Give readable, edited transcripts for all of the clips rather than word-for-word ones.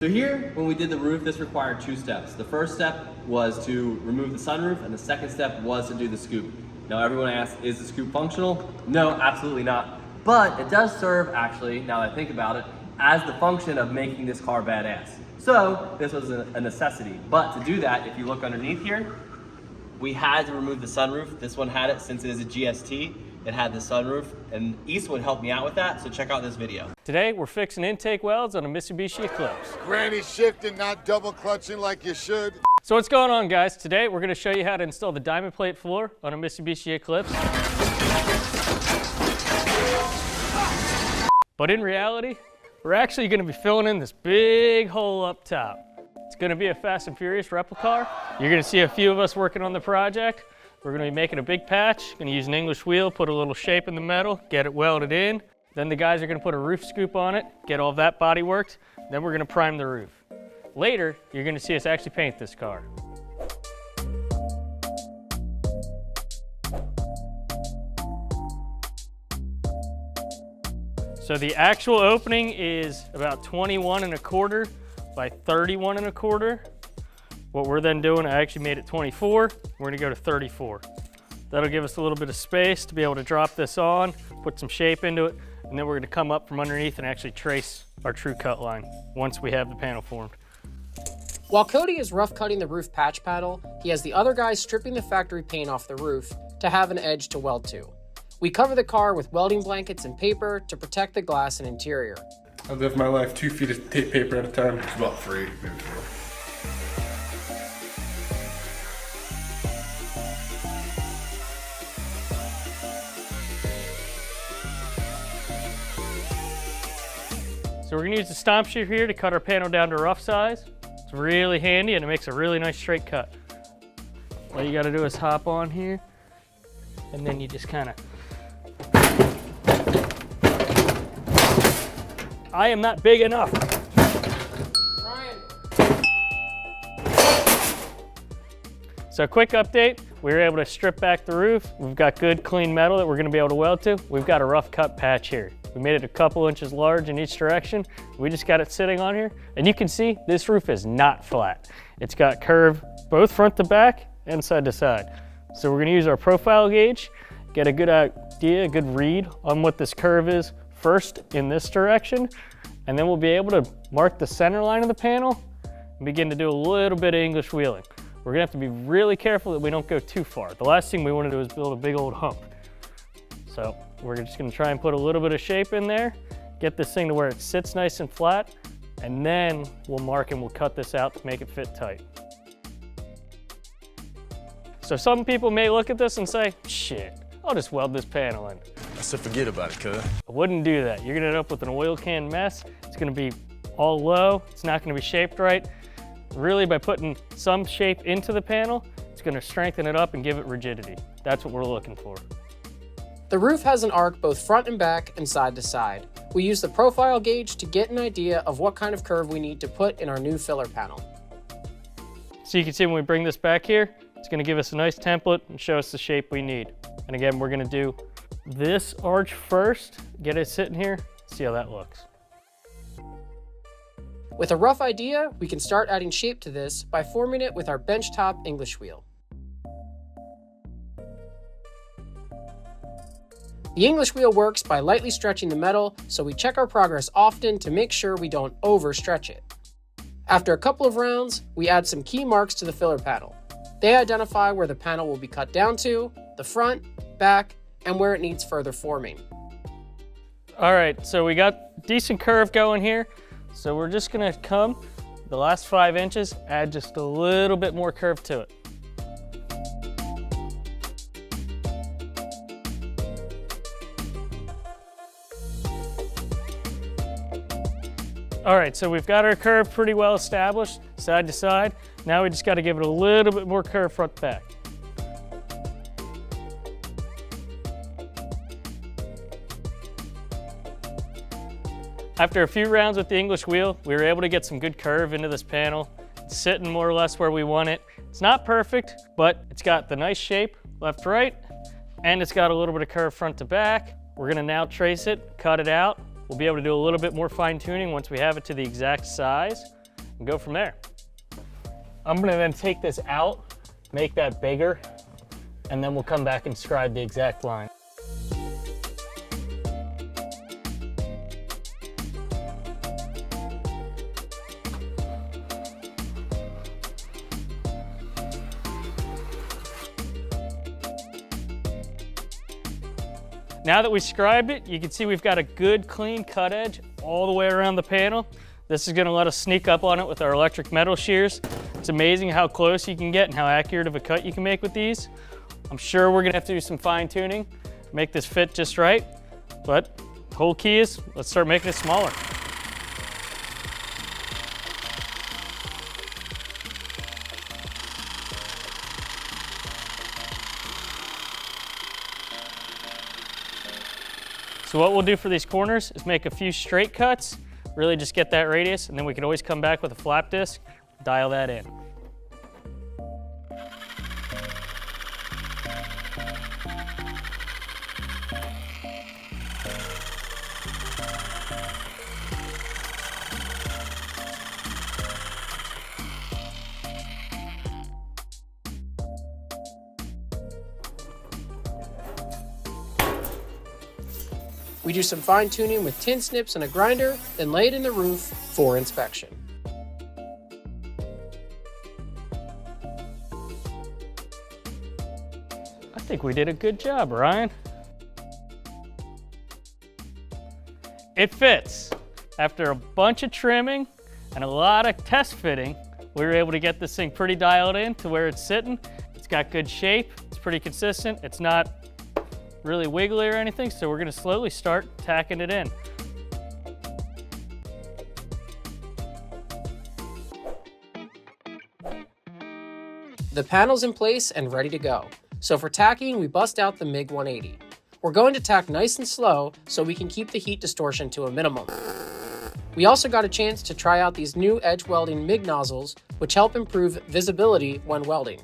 So here, when we did the roof, this required 2 steps. The first step was to remove the sunroof, and the second step was to do the scoop. Now everyone asks, is the scoop functional? No, absolutely not. But it does serve, actually, now that I think about it, as the function of making this car badass. So this was a necessity. But to do that, if you look underneath here, we had to remove the sunroof. This one had it since it is a GST. It had the sunroof, and Eastwood helped me out with that, so check out this video. Today, we're fixing intake welds on a Mitsubishi Eclipse. Granny shifting, not double clutching like you should. So what's going on, guys? Today, we're gonna show you how to install the diamond plate floor on a Mitsubishi Eclipse. But in reality, we're actually gonna be filling in this big hole up top. It's gonna be a Fast and Furious replica. You're gonna see a few of us working on the project. We're gonna be making a big patch, gonna use an English wheel, put a little shape in the metal, get it welded in. Then the guys are gonna put a roof scoop on it, get all of that body worked. Then we're gonna prime the roof. Later, you're gonna see us actually paint this car. So the actual opening is about 21 1/4 by 31 1/4. What we're then doing, I actually made it 24. We're gonna go to 34. That'll give us a little bit of space to be able to drop this on, put some shape into it, and then we're gonna come up from underneath and actually trace our true cut line once we have the panel formed. While Cody is rough cutting the roof patch panel, he has the other guys stripping the factory paint off the roof to have an edge to weld to. We cover the car with welding blankets and paper to protect the glass and interior. I live my life 2 feet of tape paper at a time. It's about 3, maybe 4. So we're gonna use the stomp shear here to cut our panel down to rough size. It's really handy and it makes a really nice straight cut. All you gotta do is hop on here and then you just kinda. I am not big enough. Ryan. So quick update, we were able to strip back the roof. We've got good clean metal that we're gonna be able to weld to. We've got a rough cut patch here. We made it a couple inches large in each direction. We just got it sitting on here. And you can see this roof is not flat. It's got curve both front to back and side to side. So we're gonna use our profile gauge, get a good idea, a good read on what this curve is first in this direction. And then we'll be able to mark the center line of the panel and begin to do a little bit of English wheeling. We're gonna have to be really careful that we don't go too far. The last thing we wanna do is build a big old hump. So we're just gonna try and put a little bit of shape in there, get this thing to where it sits nice and flat, and then we'll mark and we'll cut this out to make it fit tight. So some people may look at this and say, shit, I'll just weld this panel in. I said forget about it, cuz. I wouldn't do that. You're gonna end up with an oil can mess. It's gonna be all low. It's not gonna be shaped right. Really, by putting some shape into the panel, it's gonna strengthen it up and give it rigidity. That's what we're looking for. The roof has an arc both front and back and side to side. We use the profile gauge to get an idea of what kind of curve we need to put in our new filler panel. So you can see when we bring this back here, it's gonna give us a nice template and show us the shape we need. And again, we're gonna do this arch first, get it sitting here, see how that looks. With a rough idea, we can start adding shape to this by forming it with our benchtop English wheel. The English wheel works by lightly stretching the metal, so we check our progress often to make sure we don't overstretch it. After a couple of rounds, we add some key marks to the filler panel. They identify where the panel will be cut down to, the front, back, and where it needs further forming. All right, so we got decent curve going here. So we're just gonna come the last 5 inches, add just a little bit more curve to it. All right, so we've got our curve pretty well established, side to side. Now we just gotta give it a little bit more curve front to back. After a few rounds with the English wheel, we were able to get some good curve into this panel. It's sitting more or less where we want it. It's not perfect, but it's got the nice shape left, right, and it's got a little bit of curve front to back. We're gonna now trace it, cut it out. We'll be able to do a little bit more fine tuning once we have it to the exact size. and go from there. I'm gonna then take this out, make that bigger, and then we'll come back and scribe the exact line. Now that we scribed it, you can see we've got a good clean cut edge all the way around the panel. This is gonna let us sneak up on it with our electric metal shears. It's amazing how close you can get and how accurate of a cut you can make with these. I'm sure we're gonna have to do some fine tuning, make this fit just right, but the whole key is let's start making it smaller. So what we'll do for these corners is make a few straight cuts, really just get that radius, and then we can always come back with a flap disc, dial that in. We do some fine tuning with tin snips and a grinder, then lay it in the roof for inspection. I think we did a good job, Ryan. It fits. After a bunch of trimming and a lot of test fitting, we were able to get this thing pretty dialed in to where it's sitting. It's got good shape, it's pretty consistent, it's not really wiggly or anything, so we're gonna slowly start tacking it in. The panel's in place and ready to go. So for tacking, we bust out the MIG 180. We're going to tack nice and slow so we can keep the heat distortion to a minimum. We also got a chance to try out these new edge welding MIG nozzles, which help improve visibility when welding.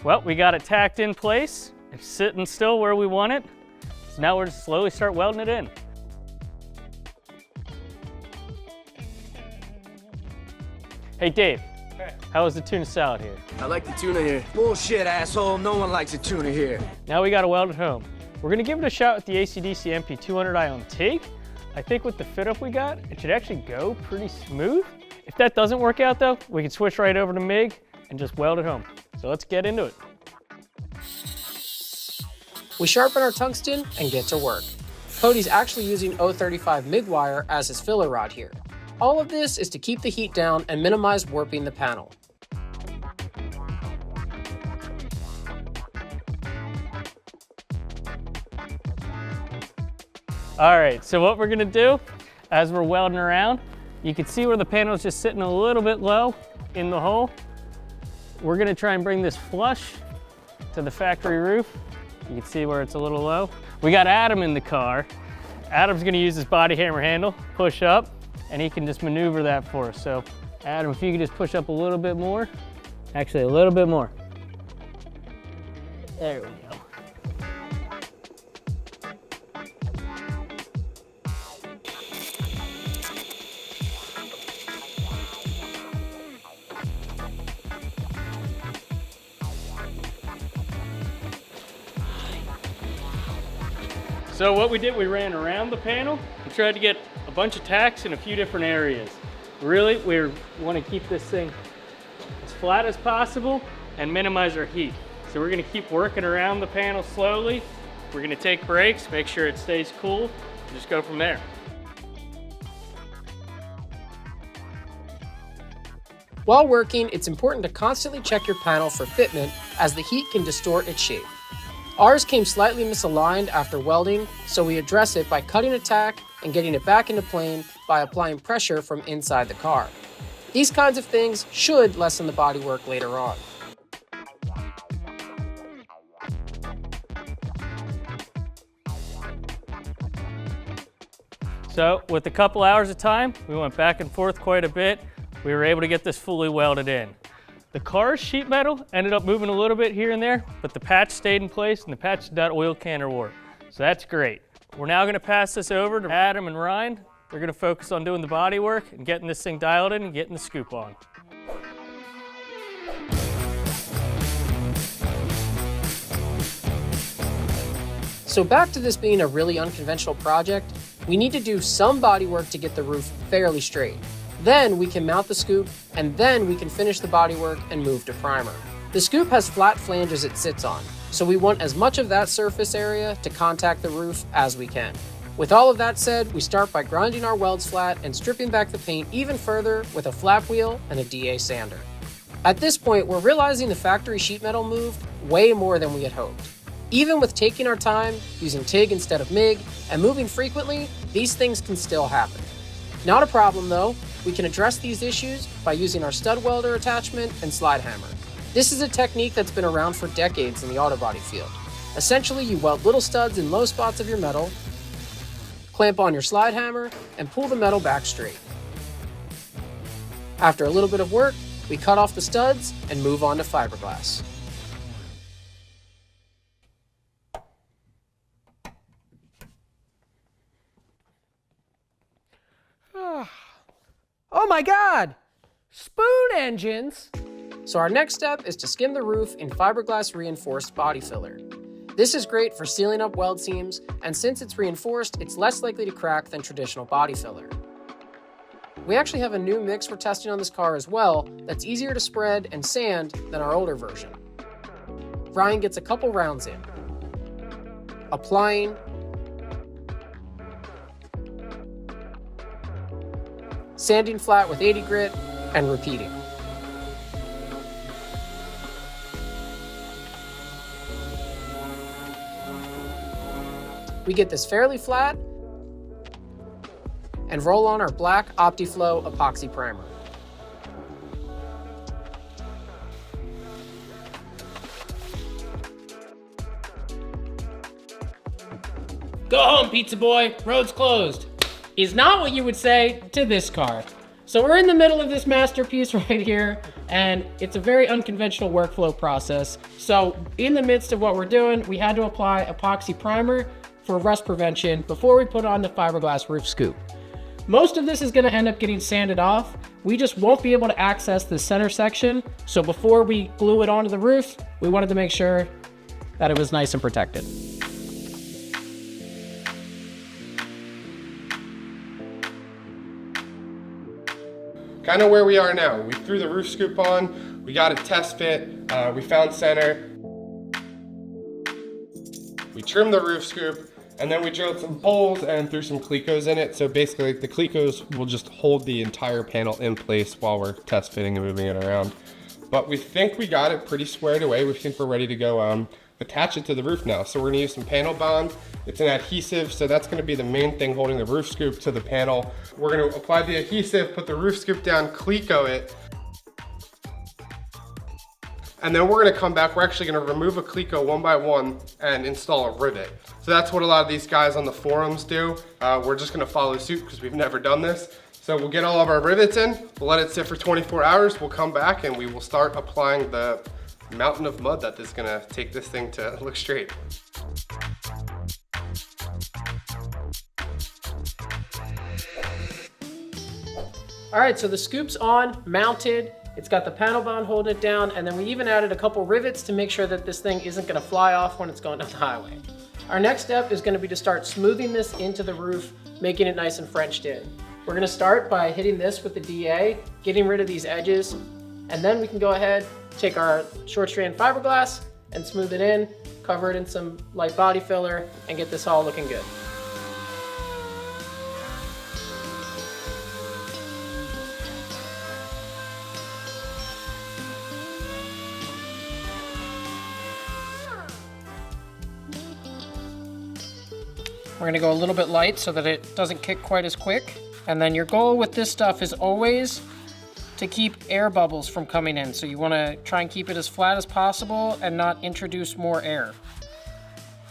Well, we got it tacked in place. It's sitting still where we want it. So now we're just slowly start welding it in. Hey Dave, how was the tuna salad here? I like the tuna here. Bullshit, asshole. No one likes a tuna here. Now we got to weld it home. We're gonna give it a shot with the AC/DC MP200i on TIG. I think with the fit up we got, it should actually go pretty smooth. If that doesn't work out though, we can switch right over to MIG and just weld it home. So let's get into it. We sharpen our tungsten and get to work. Cody's actually using 035 MIG wire as his filler rod here. All of this is to keep the heat down and minimize warping the panel. All right, so what we're gonna do as we're welding around, you can see where the panel is just sitting a little bit low in the hole. We're gonna try and bring this flush to the factory roof. You can see where it's a little low. We got Adam in the car. Adam's gonna use his body hammer handle, push up, and he can just maneuver that for us. So Adam, if you could just push up a little bit more. Actually, a little bit more. There we go. So what we did, we ran around the panel and tried to get a bunch of tacks in a few different areas. Really, we want to keep this thing as flat as possible and minimize our heat. So we're going to keep working around the panel slowly. We're going to take breaks, make sure it stays cool, and just go from there. While working, it's important to constantly check your panel for fitment as the heat can distort its shape. Ours came slightly misaligned after welding, so we address it by cutting a tack and getting it back into plane by applying pressure from inside the car. These kinds of things should lessen the bodywork later on. So with a couple hours of time, we went back and forth quite a bit. We were able to get this fully welded in. The car's sheet metal ended up moving a little bit here and there, but the patch stayed in place and the patch did not oil can or warp. So that's great. We're now gonna pass this over to Adam and Ryan. They're gonna focus on doing the body work and getting this thing dialed in and getting the scoop on. So back to this being a really unconventional project, we need to do some body work to get the roof fairly straight. Then we can mount the scoop, and then we can finish the body work and move to primer. The scoop has flat flanges it sits on, so we want as much of that surface area to contact the roof as we can. With all of that said, we start by grinding our welds flat and stripping back the paint even further with a flap wheel and a DA sander. At this point, we're realizing the factory sheet metal moved way more than we had hoped. Even with taking our time, using TIG instead of MIG, and moving frequently, these things can still happen. Not a problem though, we can address these issues by using our stud welder attachment and slide hammer. This is a technique that's been around for decades in the auto body field. Essentially, you weld little studs in low spots of your metal, clamp on your slide hammer, and pull the metal back straight. After a little bit of work, we cut off the studs and move on to fiberglass. Oh my God! Spoon engines! So our next step is to skim the roof in fiberglass reinforced body filler. This is great for sealing up weld seams, and since it's reinforced, it's less likely to crack than traditional body filler. We actually have a new mix we're testing on this car as well that's easier to spread and sand than our older version. Ryan gets a couple rounds in, applying, sanding flat with 80 grit, and repeating. We get this fairly flat and roll on our black OptiFlow epoxy primer. Go home, pizza boy, road's closed. Is not what you would say to this car. So we're in the middle of this masterpiece right here, and it's a very unconventional workflow process. So in the midst of what we're doing, we had to apply epoxy primer for rust prevention before we put on the fiberglass roof scoop. Most of this is gonna end up getting sanded off. We just won't be able to access the center section. So before we glue it onto the roof, we wanted to make sure that it was nice and protected. Kind of where we are now. We threw the roof scoop on, we got a test fit, we found center, we trimmed the roof scoop, and then we drilled some holes and threw some clecos in it. So basically the clecos will just hold the entire panel in place while we're test fitting and moving it around. But we think we got it pretty squared away. We think we're ready to go attach it to the roof now. So we're gonna use some panel bond. It's an adhesive, so that's gonna be the main thing holding the roof scoop to the panel. We're gonna apply the adhesive, put the roof scoop down, cleco it, and then we're gonna come back, we're actually gonna remove a cleco one by one and install a rivet. So that's what a lot of these guys on the forums do. We're just gonna follow suit because we've never done this. So we'll get all of our rivets in, we'll let it sit for 24 hours, we'll come back and we will start applying the mountain of mud that is gonna take this thing to look straight. All right, so the scoop's on, mounted. It's got the panel bond holding it down, and then we even added a couple rivets to make sure that this thing isn't gonna fly off when it's going down the highway. Our next step is gonna be to start smoothing this into the roof, making it nice and Frenched in. We're gonna start by hitting this with the DA, getting rid of these edges, and then we can go ahead, take our short strand fiberglass and smooth it in, cover it in some light body filler, and get this all looking good. We're gonna go a little bit light so that it doesn't kick quite as quick. And then your goal with this stuff is always to keep air bubbles from coming in. So you wanna try and keep it as flat as possible and not introduce more air.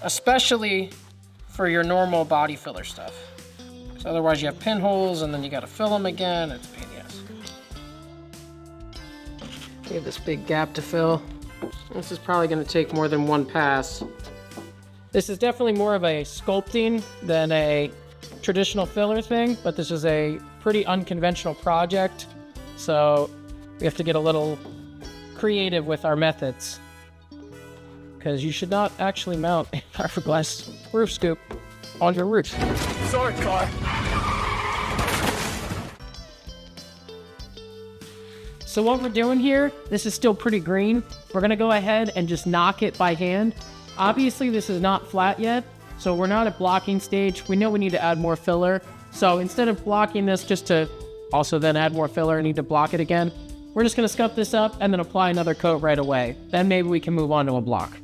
Especially for your normal body filler stuff. So otherwise you have pinholes and then you gotta fill them again. It's a pain in the ass. We have this big gap to fill. This is probably going to take more than one pass. This is definitely more of a sculpting than a traditional filler thing, but this is a pretty unconventional project, so we have to get a little creative with our methods, because you should not actually mount a fiberglass roof scoop on your roof. Sorry, car. So what we're doing here, this is still pretty green. We're gonna go ahead and just knock it by hand. Obviously this is not flat yet, so we're not at blocking stage. We know we need to add more filler. So instead of blocking this just to also then add more filler and need to block it again, we're just gonna scuff this up and then apply another coat right away. Then maybe we can move on to a block.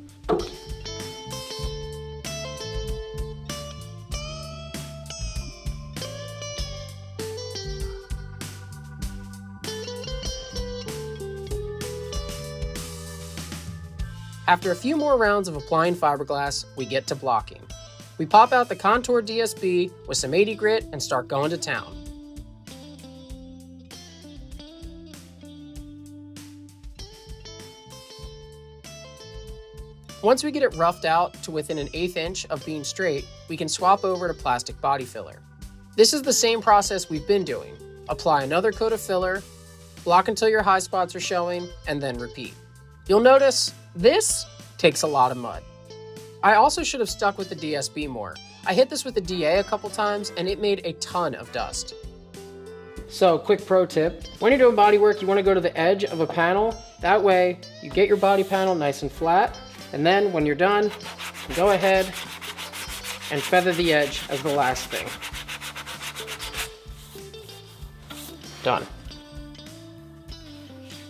After a few more rounds of applying fiberglass, we get to blocking. We pop out the contour DSB with some 80 grit and start going to town. Once we get it roughed out to within an 1/8 inch of being straight, we can swap over to plastic body filler. This is the same process we've been doing. Apply another coat of filler, block until your high spots are showing, and then repeat. You'll notice this takes a lot of mud. I also should have stuck with the DSB more. I hit this with the DA a couple times and it made a ton of dust. So, quick pro tip. When you're doing body work, you want to go to the edge of a panel. That way, you get your body panel nice and flat. And then when you're done, go ahead and feather the edge as the last thing. Done.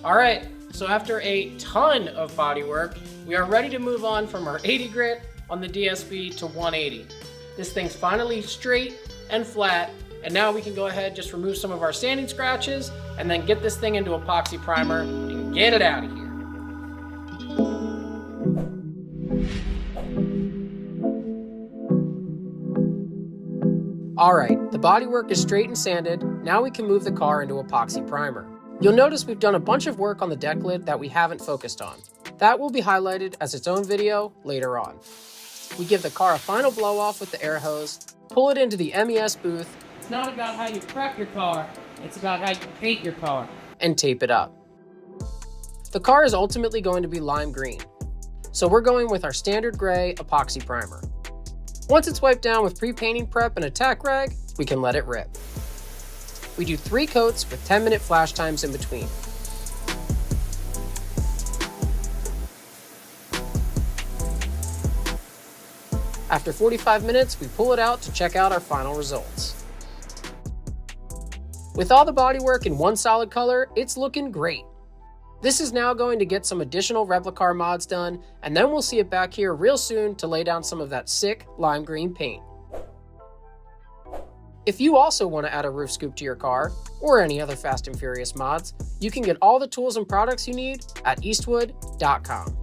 All right. So after a ton of body work, we are ready to move on from our 80 grit on the DSB to 180. This thing's finally straight and flat, and now we can go ahead, just remove some of our sanding scratches, and then get this thing into epoxy primer and get it out of here. All right, the bodywork is straight and sanded. Now we can move the car into epoxy primer. You'll notice we've done a bunch of work on the deck lid that we haven't focused on. That will be highlighted as its own video later on. We give the car a final blow off with the air hose, pull it into the MES booth. It's not about how you prep your car, it's about how you paint your car. And tape it up. The car is ultimately going to be lime green, so we're going with our standard gray epoxy primer. Once it's wiped down with pre-painting prep and a tack rag, we can let it rip. We do 3 coats with 10-minute flash times in between. After 45 minutes, we pull it out to check out our final results. With all the bodywork in one solid color, it's looking great. This is now going to get some additional replica mods done, and then we'll see it back here real soon to lay down some of that sick lime green paint. If you also want to add a roof scoop to your car, or any other Fast and Furious mods, you can get all the tools and products you need at Eastwood.com.